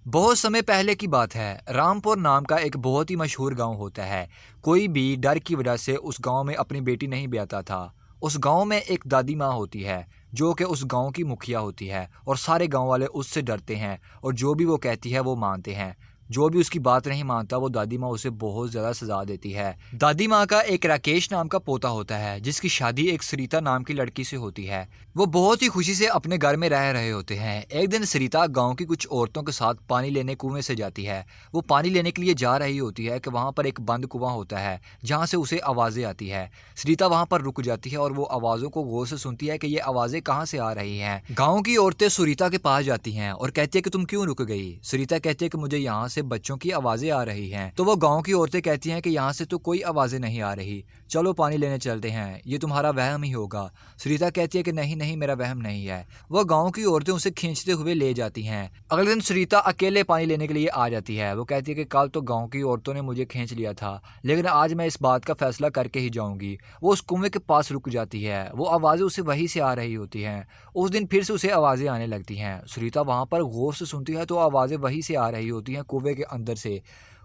बहुत समय पहले की बात है। रामपुर नाम का एक बहुत ही मशहूर गांव होता है। कोई भी डर की वजह से उस गांव में अपनी बेटी नहीं ब्याता था। उस गांव में एक दादी माँ होती है जो कि उस गांव की मुखिया होती है और सारे गांव वाले उससे डरते हैं और जो भी वो कहती है वो मानते हैं। जो भी उसकी बात नहीं मानता वो दादी माँ उसे बहुत ज़्यादा सजा देती है। दादी माँ का एक राकेश नाम का पोता होता है जिसकी शादी एक सरिता नाम की लड़की से होती है। वो बहुत ही खुशी से अपने घर में रह रहे होते हैं। एक दिन सरिता गांव की कुछ औरतों के साथ पानी लेने कुएं से जाती है। वो पानी लेने के लिए जा रही होती है कि वहां पर एक बंद कुआं होता है जहां से उसे आवाज़ें आती है। सरिता वहां पर रुक जाती है और वो आवाज़ों को गौर से सुनती है कि ये आवाज़ें कहाँ से आ रही हैं। गाँव की औरतें सरिता के पास जाती हैं और कहती है कि तुम क्यों रुक गई। सरिता कहती है कि मुझे यहाँ से बच्चों की आवाज़ें आ रही हैं। तो वो गाँव की औरतें कहती हैं कि यहाँ से तो कोई आवाज़ें नहीं आ रही, चलो पानी लेने चलते हैं, ये तुम्हारा वहम ही होगा। सरिता कहती है कि नहीं नहीं, मेरा वहम नहीं है। वह गांव की औरतें उसे खींचते हुए ले जाती हैं। अगले दिन सरिता अकेले पानी लेने के लिए आ जाती है। वो कहती है कि कल तो गांव की औरतों ने मुझे खींच लिया था, लेकिन आज मैं इस बात का फैसला करके ही जाऊंगी। वो उस कुएं के पास रुक जाती है। वो आवाज़ें उसे वहीं से आ रही होती हैं। उस दिन फिर से उसे आवाज़ें आने लगती हैं। सरिता वहां पर गौर से सुनती है तो आवाज़ें वहीं से आ रही होती हैं, कुएं के अंदर से।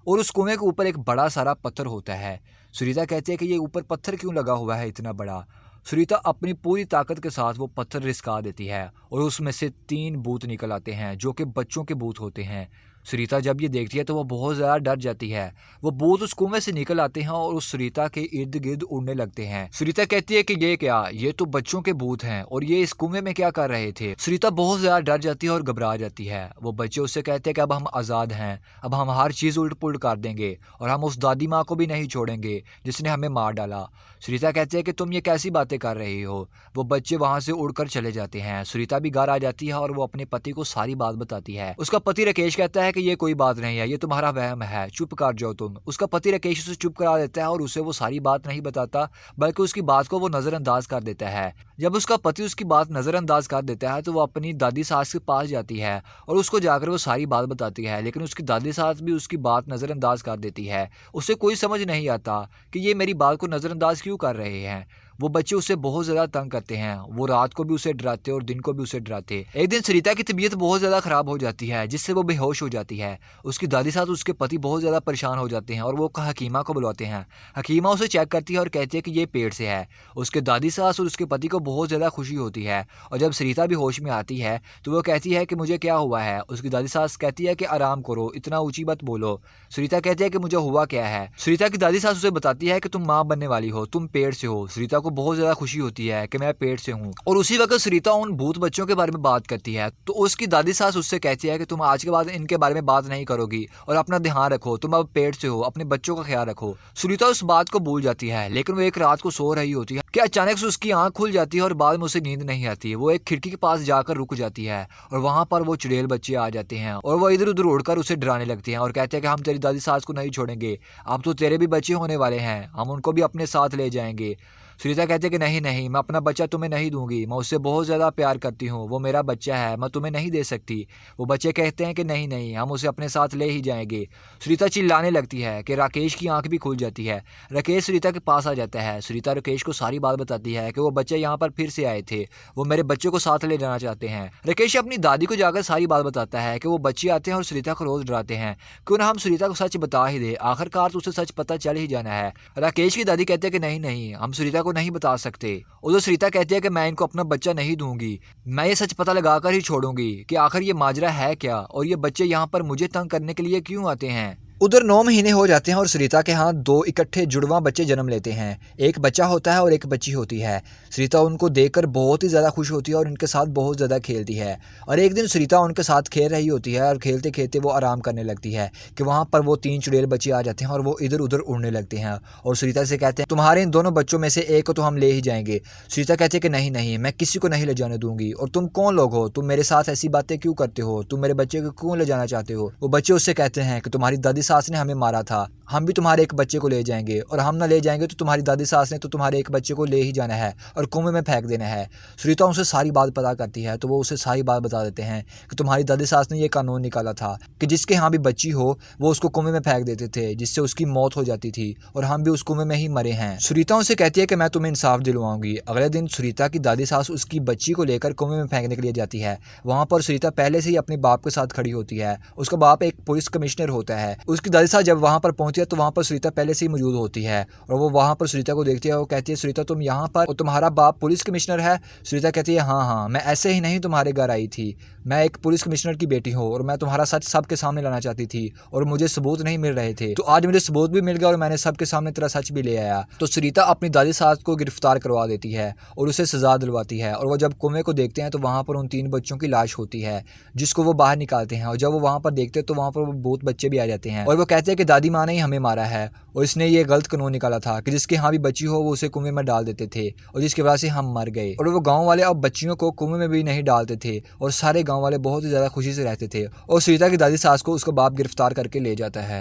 और उस कुएं के ऊपर एक बड़ा सारा पत्थर होता है। सरिता कहती है कि ये ऊपर पत्थर क्यों लगा हुआ है इतना बड़ा। सरिता अपनी पूरी ताकत के साथ वो पत्थर रिसका देती है और उसमें से 3 भूत निकल आते हैं जो कि बच्चों के भूत होते हैं। सरिता जब ये देखती है तो वो बहुत ज़्यादा डर जाती है। वो भूत उस कुएं से निकल आते हैं और उस सरिता के इर्द गिर्द उड़ने लगते हैं। सरिता कहती है कि ये क्या, ये तो बच्चों के भूत हैं और ये इस कुएं में क्या कर रहे थे। सरिता बहुत ज़्यादा डर जाती है और घबरा जाती है। वो बच्चे उससे कहते हैं कि अब हम आज़ाद हैं, अब हम हर चीज़ उल्ट पुल्ट कर देंगे और हम उस दादी माँ को भी नहीं छोड़ेंगे जिसने हमें मार डाला। सरिता कहती है कि तुम ये कैसी बातें कर रही हो। वो बच्चे वहां से उड़कर चले जाते हैं। सरिता भी घर आ जाती है और वो अपने पति को सारी बात बताती है। उसका पति राकेश कहता है कि ये कोई बात नहीं है, ये तुम्हारा वहम है, चुप कर जाओ तुम। उसका पति राकेश उसे चुप करा देता है और उसे वो सारी बात नहीं बताता, बल्कि उसकी बात को वो नजरअंदाज कर देता है। जब उसका पति उसकी बात नजरअंदाज कर देता है तो वो अपनी दादी सास के पास जाती है और उसको जाकर वो सारी बात बताती है, लेकिन उसकी दादी सास भी उसकी बात नजरअंदाज कर देती है। उसे कोई समझ नहीं आता कि ये मेरी बात को नजरअंदाज क्यों कर रहे हैं। वो बच्चे उसे बहुत ज़्यादा तंग करते हैं। वो रात को भी उसे डराते और दिन को भी उसे डराते। एक दिन सरिता की तबीयत बहुत ज़्यादा ख़राब हो जाती है जिससे वो बेहोश हो जाती है। उसकी दादी साथ उसके पति बहुत ज़्यादा परेशान हो जाते हैं और वो हकीमा को बुलाते हैं। हकीमा उसे चेक करती है और कहती है कि ये पेट से है। उसके दादी सास और उसके पति को बहुत ज़्यादा खुशी होती है और जब सरिता भी होश में आती है तो वो कहती है कि मुझे क्या हुआ है। उसकी दादी सास कहती है कि आराम करो, इतना ऊंची मत बोलो। सरिता कहती है कि मुझे हुआ क्या है। सरिता की दादी सास उसे बताती है कि तुम माँ बनने वाली हो, तुम पेट से हो। सरिता को बहुत ज्यादा खुशी होती है कि मैं पेट से हूँ और उसी वक्त सरिता उन भूत बच्चों के बारे में बात करती है तो उसकी दादी सास उससे कहती है कि तुम आज के बाद इनके बारे में बात नहीं करोगी और अपना ध्यान रखो, तुम अब पेट से हो, अपने बच्चों का ख्याल रखो। सरिता उस बात को भूल जाती है, लेकिन वो एक रात को सो रही होती है कि अचानक से उसकी आंख खुल जाती है और बाद में उसे नींद नहीं आती। वो एक खिड़की के पास जाकर रुक जाती है और वहां पर वो चुड़ैल बच्चे आ जाते हैं और वो इधर उधर उड़कर उसे डराने लगते हैं और कहते हैं कि हम तेरी दादी सास को नहीं छोड़ेंगे, अब तो तेरे भी बच्चे होने वाले हैं, हम उनको भी अपने साथ ले जाएंगे। सरिता कहती है कि नहीं नहीं, मैं अपना बच्चा तुम्हें नहीं दूंगी, मैं उससे बहुत ज़्यादा प्यार करती हूँ, वो मेरा बच्चा है, मैं तुम्हें नहीं दे सकती। वो बच्चे कहते हैं कि नहीं नहीं, हम उसे अपने साथ ले ही जाएंगे। सरिता चिल्लाने लगती है कि राकेश की आंख भी खुल जाती है। राकेश सरिता के पास आ जाता है। सरिता राकेश को सारी बात बताती है कि वो बच्चे यहाँ पर फिर से आए थे, वो मेरे बच्चे को साथ ले जाना चाहते हैं। राकेश अपनी दादी को जाकर सारी बात बताता है कि वो बच्चे आते हैं और सरिता को रोज डराते हैं, क्यों ना हम सरिता को सच बता ही दे, आखिरकार तो उसे सच पता चल ही जाना है। राकेश की दादी कहते हैं कि नहीं नहीं, हम सरिता को नहीं बता सकते। उधर सरिता कहती है कि मैं इनको अपना बच्चा नहीं दूंगी, मैं ये सच पता लगाकर ही छोड़ूंगी कि आखिर ये माजरा है क्या और ये बच्चे यहाँ पर मुझे तंग करने के लिए क्यों आते हैं। उधर 9 महीने हो जाते हैं और सरिता के यहाँ 2 इकट्ठे जुड़वा बच्चे जन्म लेते हैं। एक बच्चा होता है और एक बच्ची होती है। सरिता उनको देखकर बहुत ही ज़्यादा खुश होती है और उनके साथ बहुत ज़्यादा खेलती है। और एक दिन सरिता उनके साथ खेल रही होती है और खेलते खेलते वो आराम करने लगती है कि वहाँ पर वो 3 चुड़ैल बच्चे आ जाते हैं और वो इधर उधर उड़ने लगते हैं और सरिता से कहते हैं तुम्हारे इन दोनों बच्चों में से एक को तो हम ले ही जाएंगे। सरिता कहती है कि नहीं नहीं, मैं किसी को नहीं ले जाने दूंगी, और तुम कौन लोग हो, तुम मेरे साथ ऐसी बातें क्यों करते हो, तुम मेरे बच्चे को क्यों ले जाना चाहते हो। वो बच्चे उससे कहते हैं कि तुम्हारी दादी सास ने हमें मारा था, हम भी तुम्हारे एक बच्चे को ले जाएंगे, और हम ना ले जाएंगे तो तुम्हारी दादी सास ने तो तुम्हारे एक बच्चे को ले ही जाना है और कुएं में फेंक देना है। सुनीता उनसे सारी बात पता करती है तो वो उसे सारी बात बता देते हैं कि तुम्हारी दादी सास ने ये कानून निकाला था कि जिसके यहाँ भी बच्ची हो वो उसको कुएं में फेंक देते थे, जिससे उसकी मौत हो जाती थी, और हम भी उस कुएं में ही मरे हैं। सुनीता उनसे कहती है कि मैं तुम्हें इंसाफ दिलवाऊंगी। अगले दिन सुनीता की दादी सास उसकी बच्ची को लेकर कुएं में फेंकने के लिए जाती है। वहाँ पर सुनीता पहले से ही अपने बाप के साथ खड़ी होती है। उसका बाप एक पुलिस कमिश्नर होता है। उसकी दादी सास जब वहाँ पर पहुंचती है तो वहाँ पर सुनीता पहले से ही मौजूद होती है, और वो वहाँ पर सुनीता को देखती है। वो कहती है, सुनीता तुम यहाँ पर और तुम्हारा बाप पुलिस कमिश्नर है? सुनीता कहती है, हाँ हाँ, मैं ऐसे ही नहीं तुम्हारे घर आई थी, मैं एक पुलिस कमिश्नर की बेटी हूँ और मैं तुम्हारा सच सबके सामने लाना चाहती थी और मुझे सबूत नहीं मिल रहे थे, तो आज मुझे सबूत भी मिल गया और मैंने सबके सामने तेरा सच भी ले आया। तो सुनीता अपनी दादी सास को गिरफ्तार करवा देती है और उसे सजा दिलवाती है। और वो जब कुएं को देखते हैं तो वहाँ पर उन 3 बच्चों की लाश होती है जिसको वो बाहर निकालते हैं। और जब वो वहाँ पर देखते हैं तो वहाँ पर वो बहुत बच्चे भी आ जाते हैं, और वो कहते हैं कि दादी माँ ने ही हमें मारा है और इसने ये गलत कानून निकाला था कि जिसके यहाँ भी बच्ची हो वो उसे कुएं में डाल देते थे, और जिसकी वजह से हम मर गए। और वो गाँव वाले अब बच्चियों को कुएं में भी नहीं डालते थे, और सारे गाँव वाले बहुत ही ज़्यादा खुशी से रहते थे। और सुनीता की दादी सास को उसका बाप गिरफ्तार करके ले जाता है।